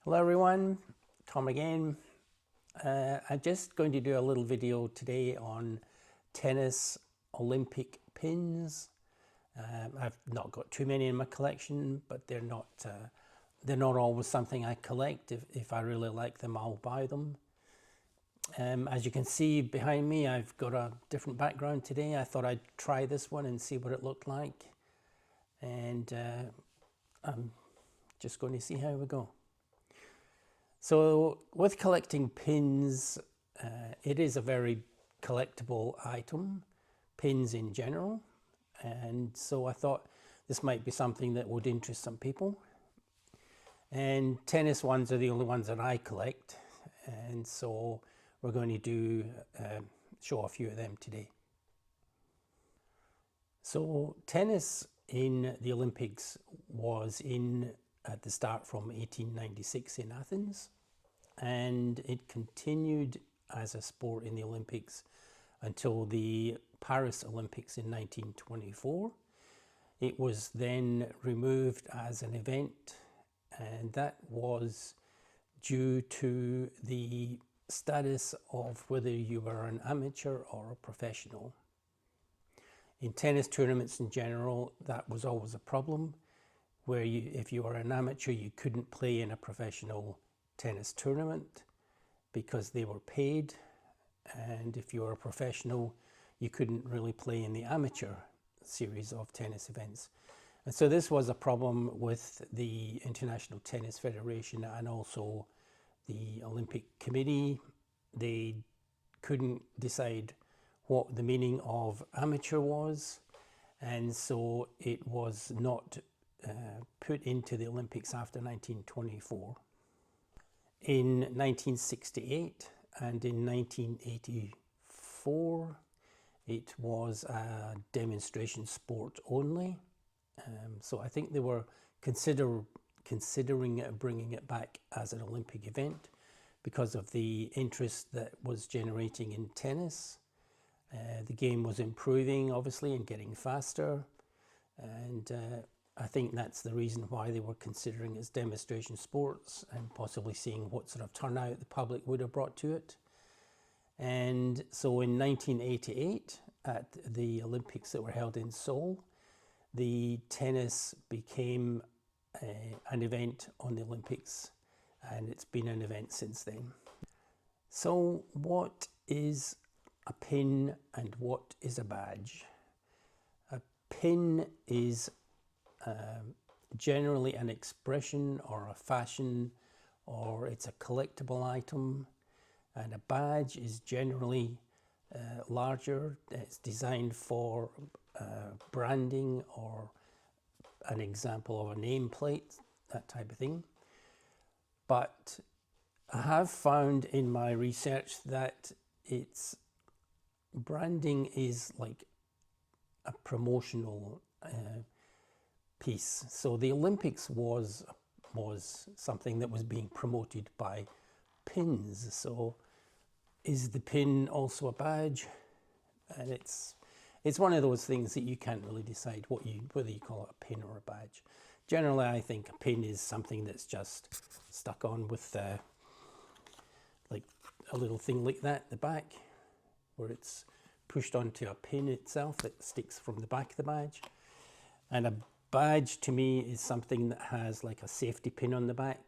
Hello everyone, Tom again. I'm just going to do a little video today on tennis Olympic pins. I've not got too many in my collection, but they're not always something I collect. If I really like them, I'll buy them. As you can see behind me, I've got a different background today. I thought I'd try this one and see what it looked like. And I'm just going to see how we go. So with collecting pins, it is a very collectible item, pins in general. And so I thought this might be something that would interest some people. And tennis ones are the only ones that I collect. And so we're going to show a few of them today. So tennis in the Olympics was at the start from 1896 in Athens, and it continued as a sport in the Olympics until the Paris Olympics in 1924. It was then removed as an event, and that was due to the status of whether you were an amateur or a professional. In tennis tournaments in general, that was always a problem, where if you were an amateur, you couldn't play in a professional tennis tournament because they were paid, and if you were a professional, you couldn't really play in the amateur series of tennis events. And so this was a problem with the International Tennis Federation and also the Olympic Committee. They couldn't decide what the meaning of amateur was, and so it was not put into the Olympics after 1924. In 1968 and in 1984, it was a demonstration sport only. So I think they were considering bringing it back as an Olympic event because of the interest that was generating in tennis. The game was improving, obviously, and getting faster. And I think that's the reason why they were considering it as demonstration sports and possibly seeing what sort of turnout the public would have brought to it. And so in 1988, at the Olympics that were held in Seoul, the tennis became an event on the Olympics, and it's been an event since then. So what is a pin and what is a badge? A pin is generally an expression or a fashion, or it's a collectible item, and a badge is generally larger. It's designed for branding or an example of a nameplate, that type of thing. But I have found in my research that branding is like a promotional piece. So the Olympics was something that was being promoted by pins. So is the pin also a badge? And it's one of those things that you can't really decide whether you call it a pin or a badge. Generally, I think a pin is something that's just stuck on with like a little thing like that at the back, where it's pushed onto a pin itself that sticks from the back of the badge. And a badge to me is something that has like a safety pin on the back,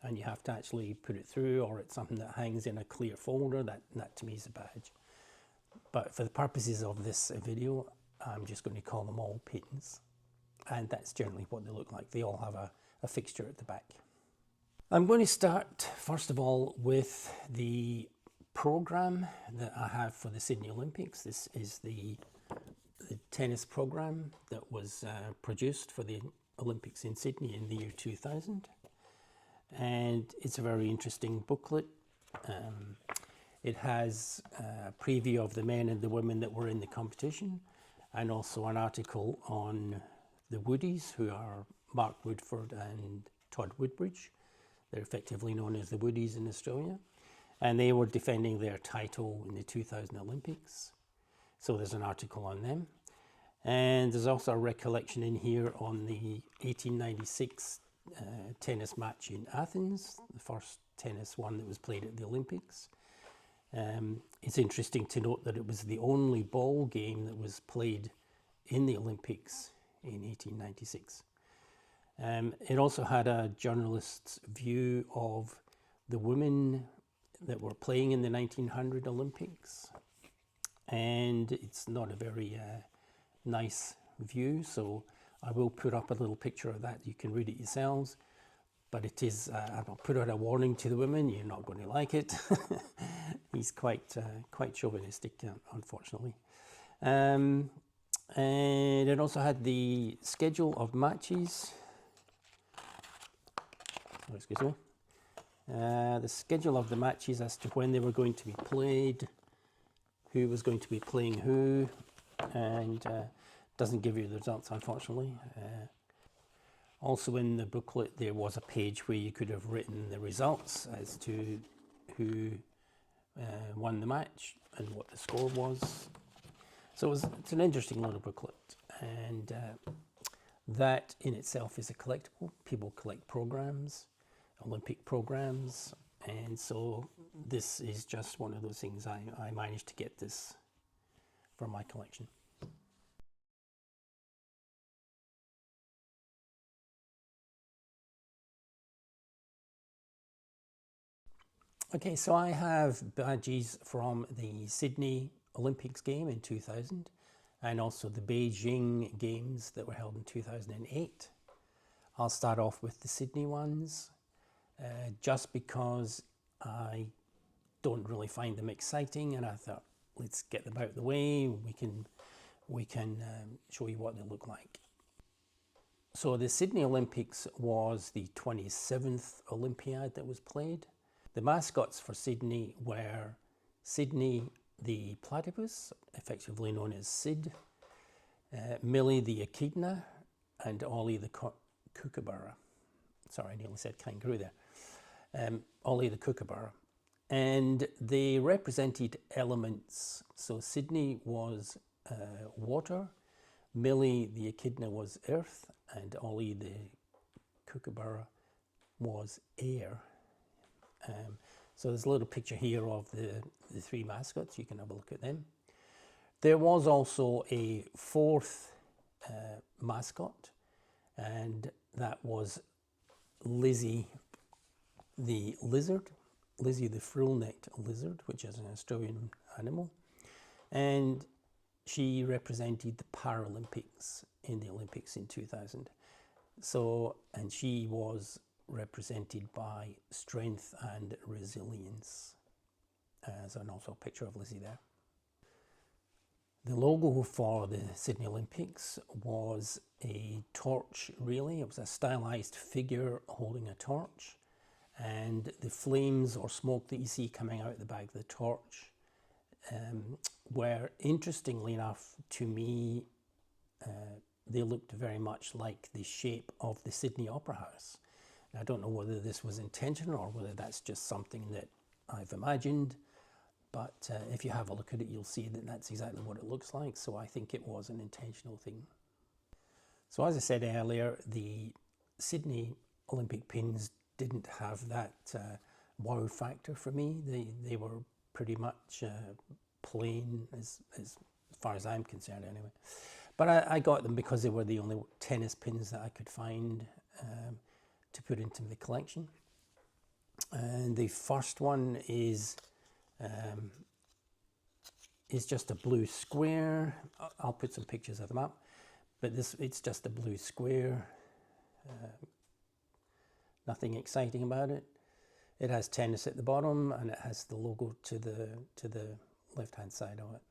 and you have to actually put it through, or it's something that hangs in a clear folder. That to me is a badge. But for the purposes of this video, I'm just going to call them all pins. And that's generally what they look like. They all have a fixture at the back. I'm going to start, first of all, with the program that I have for the Sydney Olympics. This is the tennis program that was produced for the Olympics in Sydney in the year 2000. And it's a very interesting booklet. It has a preview of the men and the women that were in the competition, and also an article on the Woodies, who are Mark Woodford and Todd Woodbridge. They're effectively known as the Woodies in Australia. And they were defending their title in the 2000 Olympics. So there's an article on them. And there's also a recollection in here on the 1896 tennis match in Athens, the first tennis one that was played at the Olympics. It's interesting to note that it was the only ball game that was played in the Olympics in 1896. It also had a journalist's view of the women that were playing in the 1900 Olympics, and it's not a very nice view, so I will put up a little picture of that. You can read it yourselves, but it is, I'll put out a warning to the women, you're not going to like it. He's quite chauvinistic, unfortunately. And it also had the schedule of matches. Oh, excuse me. The schedule of the matches as to when they were going to be played, who was going to be playing who, and doesn't give you the results, unfortunately. Also in the booklet there was a page where you could have written the results as to who won the match and what the score was. So it's an interesting little booklet, and that in itself is a collectible. People collect programs, Olympic programs, and so this is just one of those things. I managed to get this for my collection. Okay, so I have badges from the Sydney Olympics game in 2000 and also the Beijing games that were held in 2008. I'll start off with the Sydney ones, just because I don't really find them exciting, and I thought, let's get them out of the way. We can show you what they look like. So the Sydney Olympics was the 27th Olympiad that was played. The mascots for Sydney were Sydney the platypus, effectively known as Sid, Millie the echidna, and Ollie the kookaburra. Sorry, I nearly said kangaroo there. Ollie the kookaburra. And they represented elements. So Sydney was water, Millie the echidna was earth, and Ollie the kookaburra was air. So there's a little picture here of the three mascots. You can have a look at them. There was also a fourth mascot, and that was Lizzie the lizard, Lizzie the frill-necked lizard, which is an Australian animal, and she represented the Paralympics in the Olympics in 2000. So, and she was represented by strength and resilience. And also a picture of Lizzie there. The logo for the Sydney Olympics was a torch relay. It was a stylized figure holding a torch, and the flames or smoke that you see coming out the back of the torch were, interestingly enough to me, they looked very much like the shape of the Sydney Opera House. I don't know whether this was intentional or whether that's just something that I've imagined, but if you have a look at it, you'll see that that's exactly what it looks like. So I think it was an intentional thing. So as I said earlier, the Sydney Olympic pins didn't have that wow factor for me. They were pretty much plain as far as I'm concerned anyway. But I got them because they were the only tennis pins that I could find to put into the collection. And the first one is just a blue square. I'll put some pictures of them up, but it's just a blue square. Nothing exciting about it. It has tennis at the bottom, and it has the logo to the left hand side of it.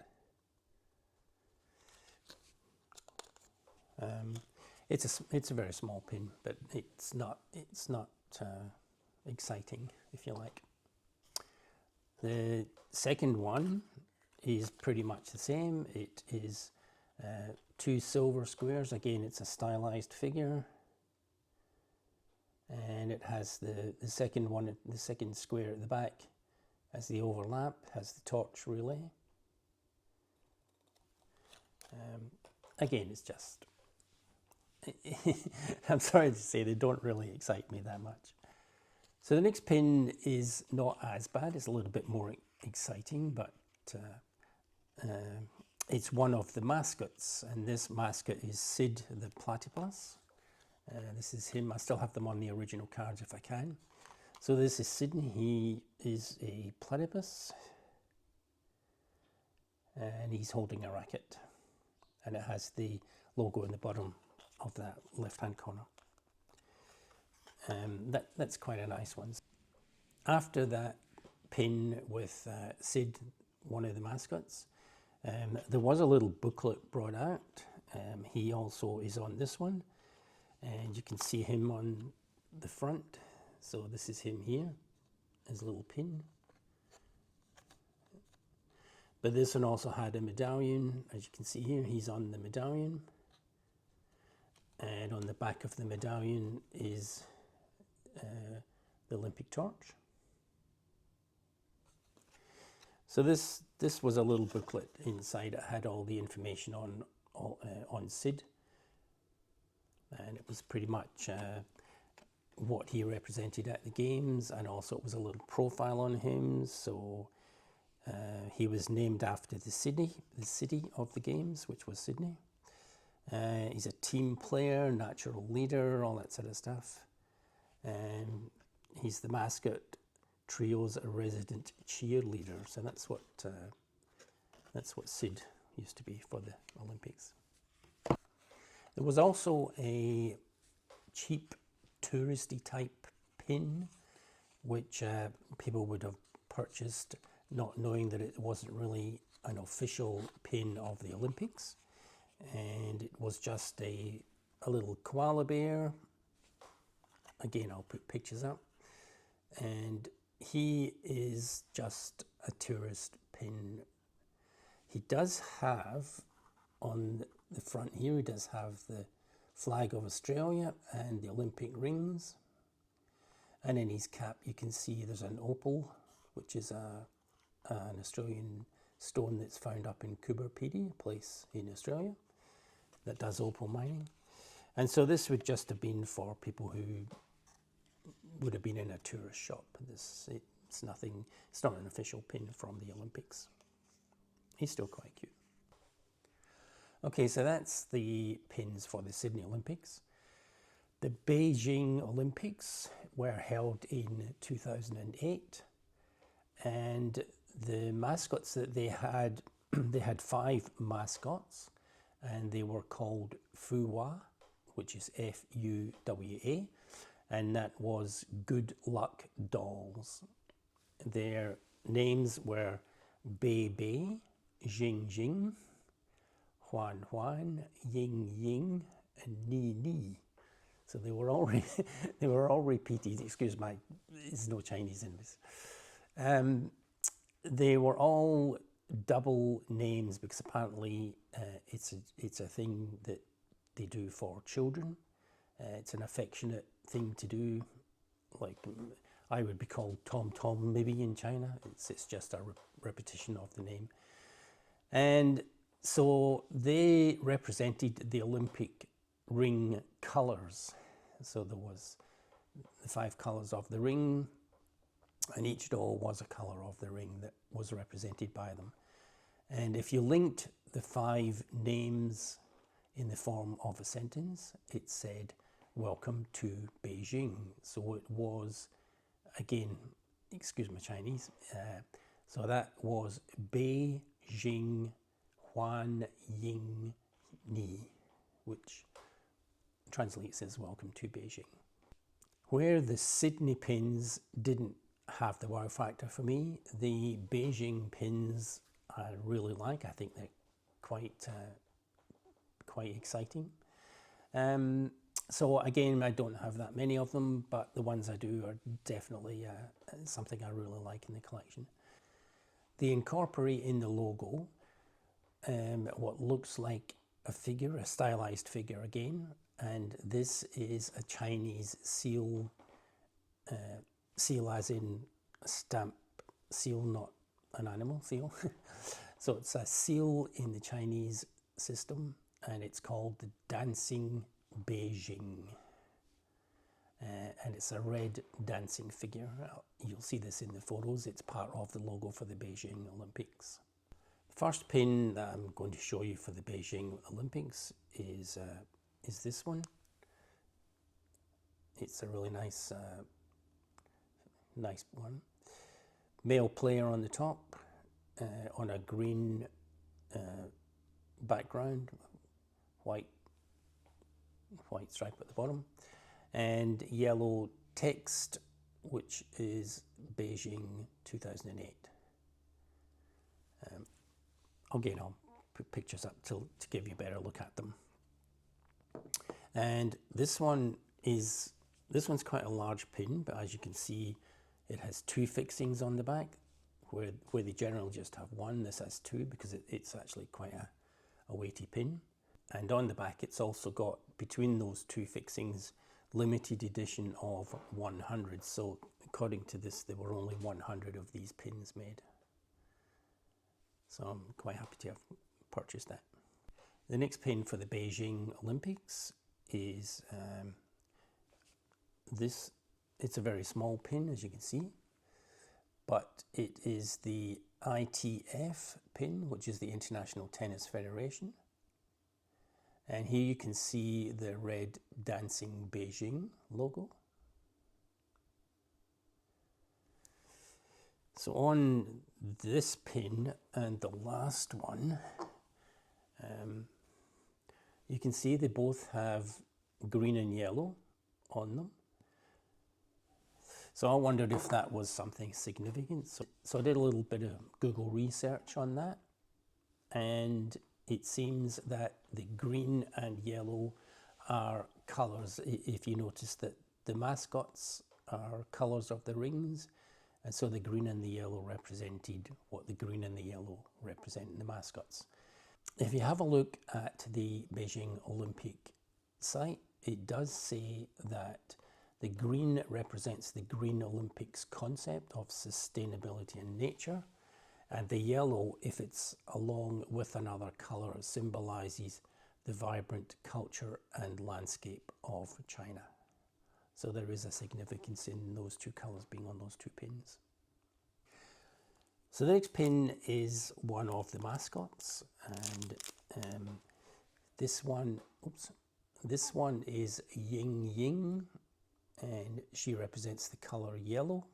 It's a very small pin, but it's not exciting, if you like. The second one is pretty much the same. It is two silver squares. Again, it's a stylized figure, and it has the second one, the second square at the back, has the overlap, has the torch relay. Again, it's just I'm sorry to say they don't really excite me that much. So the next pin is not as bad. It's a little bit more exciting, but it's one of the mascots, and this mascot is Sid the Platypus. This is him. I still have them on the original cards if I can. So this is Sydney. He is a platypus, and he's holding a racket, and it has the logo in the bottom of that left-hand corner. That's quite a nice one. After that pin with Sid, one of the mascots, there was a little booklet brought out. He also is on this one, and you can see him on the front. So this is him here, his little pin. But this one also had a medallion. As you can see here, he's on the medallion. And on the back of the medallion is the Olympic torch. So this was a little booklet inside. It had all the information on Sid, and it was pretty much what he represented at the games, and also it was a little profile on him. So he was named after the city of the games, which was Sydney. He's a team player, natural leader, all that sort of stuff. He's the mascot trio's a resident cheerleader, so that's what Sid used to be for the Olympics. There was also a cheap touristy type pin, which people would have purchased, not knowing that it wasn't really an official pin of the Olympics, and it was just a little koala bear. Again, I'll put pictures up, and he is just a tourist pin. He does have on the front here, he does have the flag of Australia and the Olympic rings, and in his cap you can see there's an opal, which is an Australian stone that's found up in Coober Pedy, a place in Australia that does opal mining. And so this would just have been for people who would have been in a tourist shop. It's nothing, it's not an official pin from the Olympics. He's still quite cute. Okay, so that's the pins for the Sydney Olympics. The Beijing Olympics were held in 2008, and the mascots that they had, they had 5 mascots, and they were called Fuwa, which is F-U-W-A, and that was Good Luck Dolls. Their names were Bei Bei, Jing Jing, Huan Huan, Ying Ying, and Ni Ni. So they were all repeated. Excuse my, there's no Chinese in this. They were all double names because apparently it's a thing that they do for children. It's an affectionate thing to do. Like I would be called Tom Tom maybe in China. It's just a repetition of the name. And so they represented the Olympic ring colours. So there was the 5 colours of the ring, and each doll was a colour of the ring that was represented by them. And if you linked the 5 names in the form of a sentence, it said, "Welcome to Beijing." So it was, again, excuse my Chinese, so that was Beijing Huan Ying Ni, which translates as "Welcome to Beijing." Where the Sydney pins didn't have the wow factor for me, the Beijing pins I really like. I think they're quite exciting. So again, I don't have that many of them, but the ones I do are definitely something I really like in the collection. They incorporate in the logo what looks like a figure, a stylized figure again, and this is a Chinese seal, seal as in a stamp seal, not an animal seal. So it's a seal in the Chinese system, and it's called the dancing Beijing. And it's a red dancing figure. You'll see this in the photos. It's part of the logo for the Beijing Olympics. The first pin that I'm going to show you for the Beijing Olympics is this one. It's a really nice one. Male player on the top, on a green background, white stripe at the bottom, and yellow text, which is Beijing 2008. Again, I'll put pictures up to give you a better look at them. And this one's quite a large pin, but as you can see, it has two fixings on the back, where they generally just have one. This has two because it's actually quite a weighty pin. And on the back, it's also got, between those two fixings, limited edition of 100. So according to this, there were only 100 of these pins made. So I'm quite happy to have purchased that. The next pin for the Beijing Olympics is this. It's a very small pin, as you can see, but it is the ITF pin, which is the International Tennis Federation. And here you can see the red dancing Beijing logo. So on this pin and the last one, you can see they both have green and yellow on them. So I wondered if that was something significant. So I did a little bit of Google research on that, and it seems that the green and yellow are colours. If you notice that the mascots are colours of the rings, and so the green and the yellow represented what the green and the yellow represent in the mascots. If you have a look at the Beijing Olympic site, it does say that the green represents the Green Olympics concept of sustainability in nature, and the yellow, if it's along with another colour, symbolises the vibrant culture and landscape of China. So there is a significance in those two colours being on those two pins. So the next pin is one of the mascots, and this one is Ying Ying, and she represents the colour yellow,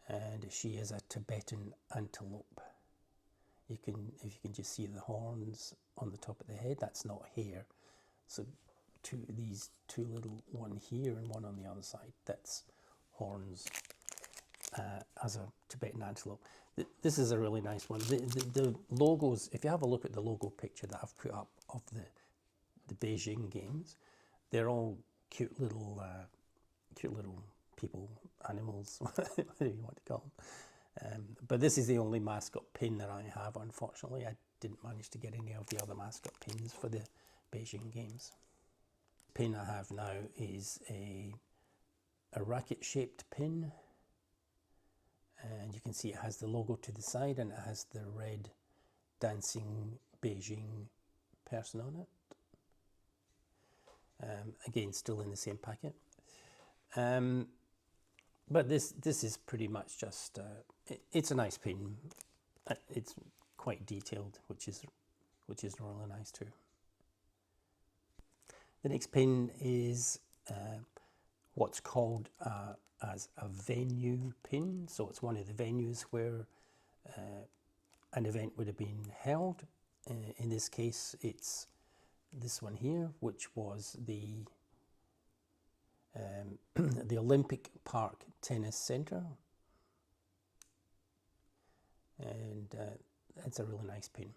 and she is a Tibetan antelope. If you can just see the horns on the top of the head, that's not hair. So these two little, one here and one on the other side, that's horns as a Tibetan antelope. This is a really nice one. The logos, if you have a look at the logo picture that I've put up of the Beijing Games, they're all cute little people, animals, whatever you want to call them. But this is the only mascot pin that I have, unfortunately. I didn't manage to get any of the other mascot pins for the Beijing Games. The pin I have now is a racket-shaped pin, and you can see it has the logo to the side, and it has the red dancing Beijing person on it. Again, still in the same packet. But this is pretty much just, it's a nice pin. It's quite detailed, which is really nice too. The next pin is what's called as a venue pin. So it's one of the venues where an event would have been held. In this case, it's this one here, which was the Olympic Park Tennis Centre, and it's a really nice pin.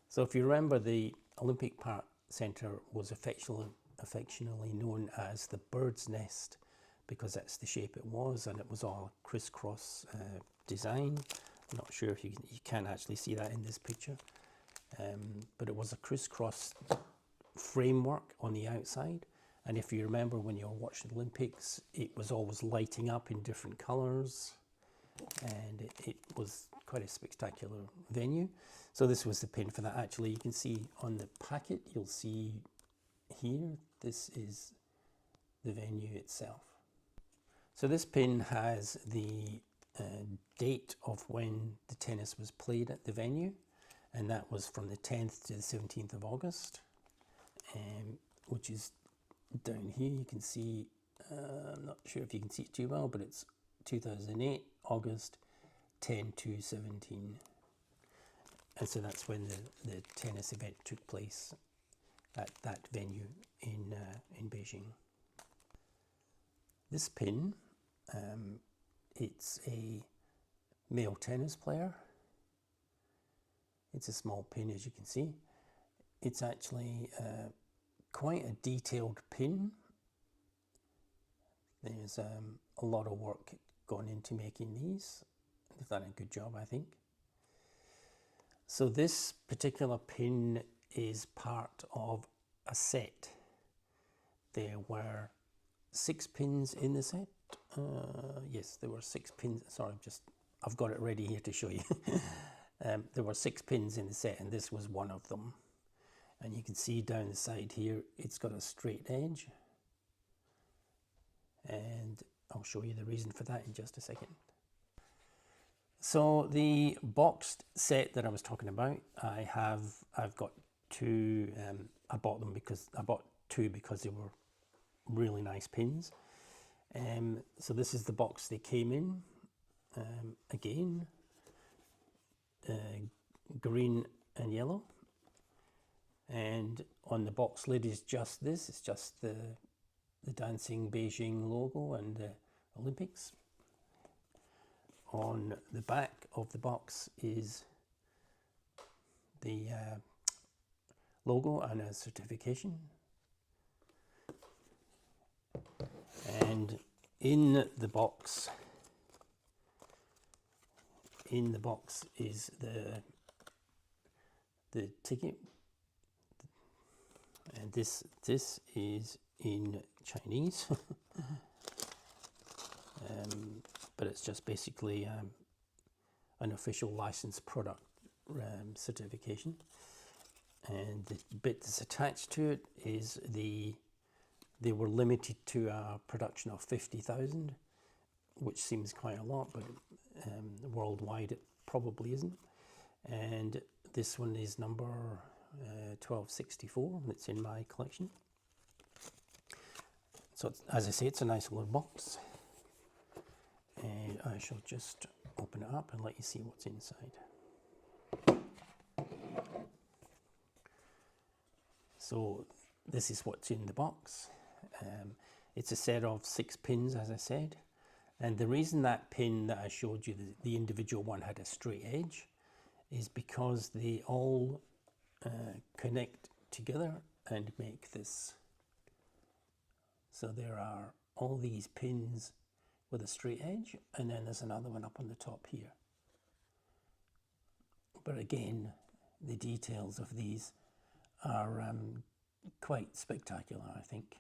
So if you remember, the Olympic Park Centre was affectionately known as the bird's nest because that's the shape it was, and it was all crisscross design. I'm not sure if you can actually see that in this picture. But it was a crisscross framework on the outside, and if you remember when you were watching the Olympics, it was always lighting up in different colours, and it was quite a spectacular venue. So this was the pin for that. Actually, you can see on the packet, you'll see here, this is the venue itself. So this pin has the date of when the tennis was played at the venue, and that was from the 10th to the 17th of August, which is down here. You can see, I'm not sure if you can see it too well, but it's 2008, August 10 to 17. And so that's when the tennis event took place at that venue in Beijing. This pin, it's a male tennis player. It's a small pin, as you can see. It's actually quite a detailed pin. There's a lot of work gone into making these. They've done a good job, I think. So this particular pin is part of a set. There were 6 pins in the set. Yes, there were 6 pins. Sorry, I've got it ready here to show you. There were 6 pins in the set, and this was one of them. And you can see down the side here, it's got a straight edge. And I'll show you the reason for that in just a second. So the boxed set that I was talking about, I've got 2. I bought 2 because they were really nice pins. So this is the box they came in. Again, green and yellow. And on the box lid is just this. It's just the dancing Beijing logo and the Olympics. On the back of the box is the logo and a certification. And in the box is the ticket, and this is in Chinese. But it's just basically an official licensed product certification. And the bit that's attached to it is they were limited to a production of 50,000, which seems quite a lot, but worldwide it probably isn't. And this one is number 1264, that's in my collection. So as I say, it's a nice little box. And I shall just open it up and let you see what's inside. So this is what's in the box. It's a set of 6 pins, as I said. And the reason that pin that I showed you, the individual one, had a straight edge is because they all connect together and make this. So there are all these pins with a straight edge, and then there's another one up on the top here. But again, the details of these are quite spectacular, I think.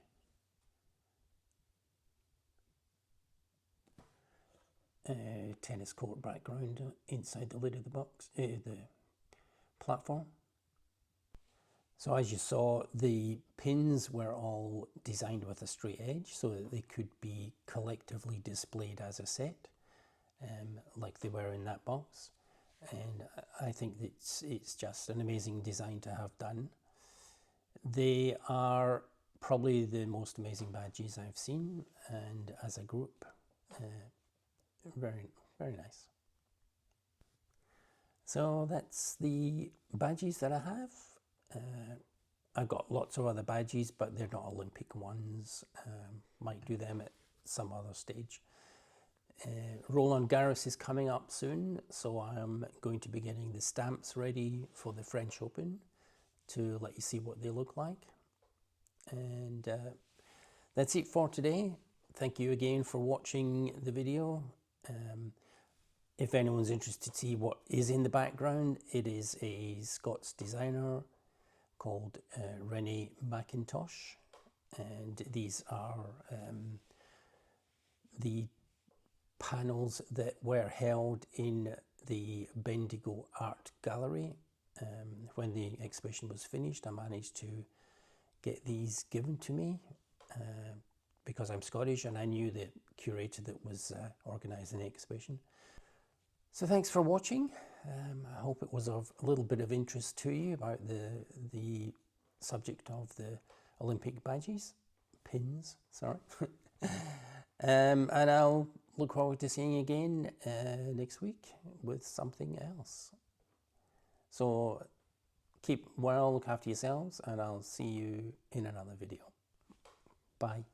Tennis court background inside the lid of the box, the platform. So as you saw, the pins were all designed with a straight edge so that they could be collectively displayed as a set, like they were in that box. And I think it's just an amazing design to have done. They are probably the most amazing badges I've seen, and as a group, very, very nice. So that's the badges that I have. I've got lots of other badges, but they're not Olympic ones. Might do them at some other stage. Roland Garros is coming up soon, so I'm going to be getting the stamps ready for the French Open to let you see what they look like. And that's it for today. Thank you again for watching the video. If anyone's interested to see what is in the background, it is a Scots designer called Rennie McIntosh, and these are the panels that were held in the Bendigo Art Gallery. When the exhibition was finished, I managed to get these given to me because I'm Scottish and I knew the curator that was organising the exhibition. So thanks for watching. I hope it was of a little bit of interest to you about the subject of the Olympic badges, pins, sorry. And I'll look forward to seeing you again next week with something else. So keep well, look after yourselves, and I'll see you in another video. Bye.